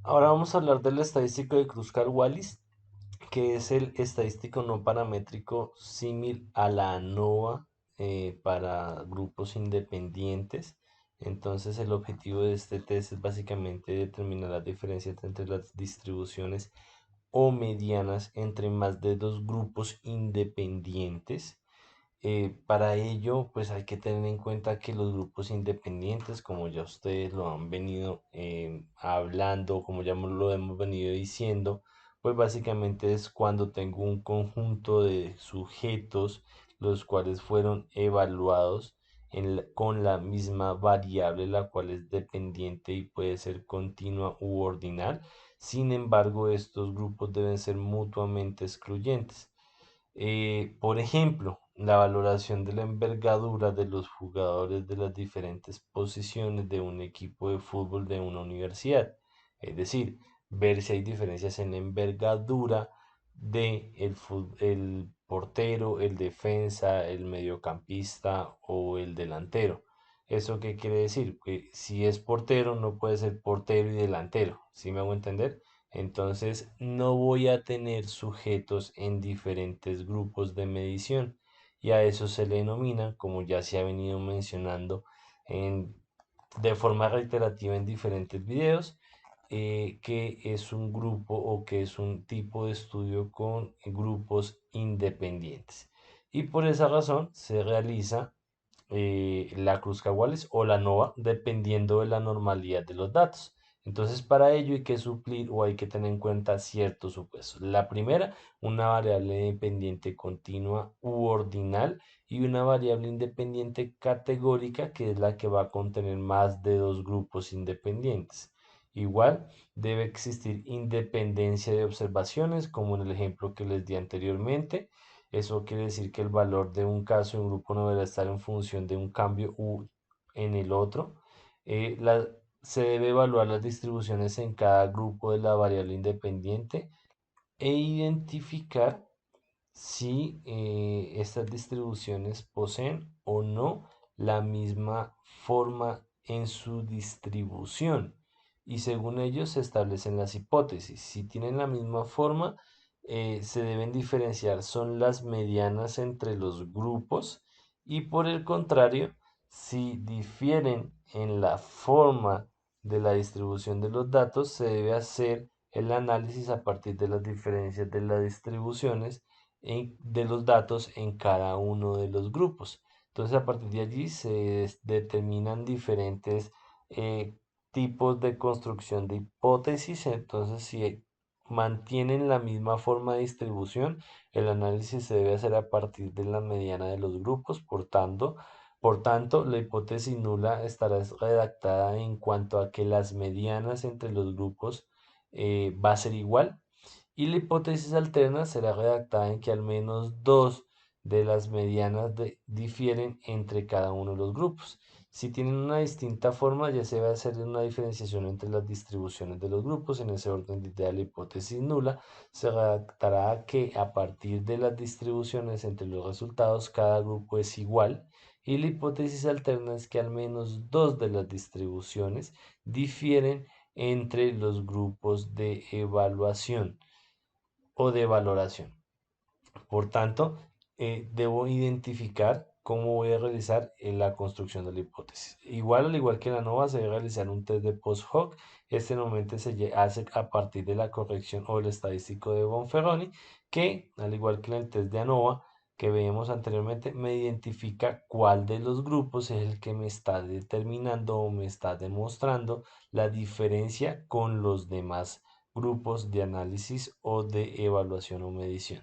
Ahora vamos a hablar del estadístico de Kruskal-Wallis, que es el estadístico no paramétrico símil a la ANOVA para grupos independientes. Entonces, el objetivo de este test es básicamente determinar las diferencias entre las distribuciones o medianas entre más de dos grupos independientes. Para ello, pues hay que tener en cuenta que los grupos independientes, como ya ustedes lo han venido hablando, como ya lo hemos venido diciendo, pues básicamente es cuando tengo un conjunto de sujetos los cuales fueron evaluados con la misma variable, la cual es dependiente y puede ser continua u ordinal. Sin embargo, estos grupos deben ser mutuamente excluyentes. Por ejemplo, la valoración de la envergadura de los jugadores de las diferentes posiciones de un equipo de fútbol de una universidad. Es decir, ver si hay diferencias en la envergadura de el portero, el defensa, el mediocampista o el delantero. ¿Eso qué quiere decir? Que si es portero, no puede ser portero y delantero. ¿Sí me hago entender? Entonces, no voy a tener sujetos en diferentes grupos de medición y a eso se le denomina, como ya se ha venido mencionando en, de forma reiterativa en diferentes videos, que es un grupo o que es un tipo de estudio con grupos independientes. Y por esa razón se realiza la Kruskal-Wallis o la NOVA, dependiendo de la normalidad de los datos. Entonces, para ello hay que suplir o hay que tener en cuenta ciertos supuestos. La primera, una variable independiente continua u ordinal y una variable independiente categórica, que es la que va a contener más de dos grupos independientes. Igual, debe existir independencia de observaciones, como en el ejemplo que les di anteriormente. Eso quiere decir que el valor de un caso en un grupo no deberá estar en función de un cambio u en el otro. Eh, la- Se debe evaluar las distribuciones en cada grupo de la variable independiente e identificar si estas distribuciones poseen o no la misma forma en su distribución. Y según ellos se establecen las hipótesis. Si tienen la misma forma, se deben diferenciar, son las medianas entre los grupos. Y por el contrario, si difieren en la forma de la distribución de los datos, se debe hacer el análisis a partir de las diferencias de las distribuciones de los datos en cada uno de los grupos. Entonces, a partir de allí se determinan diferentes tipos de construcción de hipótesis. Entonces, si mantienen la misma forma de distribución, el análisis se debe hacer a partir de la mediana de los grupos. Por tanto, la hipótesis nula estará redactada en cuanto a que las medianas entre los grupos va a ser igual, y la hipótesis alterna será redactada en que al menos dos de las medianas difieren entre cada uno de los grupos. Si tienen una distinta forma, ya se va a hacer una diferenciación entre las distribuciones de los grupos. En ese orden de idea, la hipótesis nula se redactará que a partir de las distribuciones entre los resultados, cada grupo es igual. Y la hipótesis alterna es que al menos dos de las distribuciones difieren entre los grupos de evaluación o de valoración. Por tanto, debo identificar cómo voy a realizar la construcción de la hipótesis. Igual, al igual que la NOVA, se debe realizar un test de post hoc. Este normalmente se hace a partir de la corrección o el estadístico de Bonferroni, que, al igual que en el test de ANOVA que veíamos anteriormente, me identifica cuál de los grupos es el que me está determinando o me está demostrando la diferencia con los demás grupos de análisis o de evaluación o medición.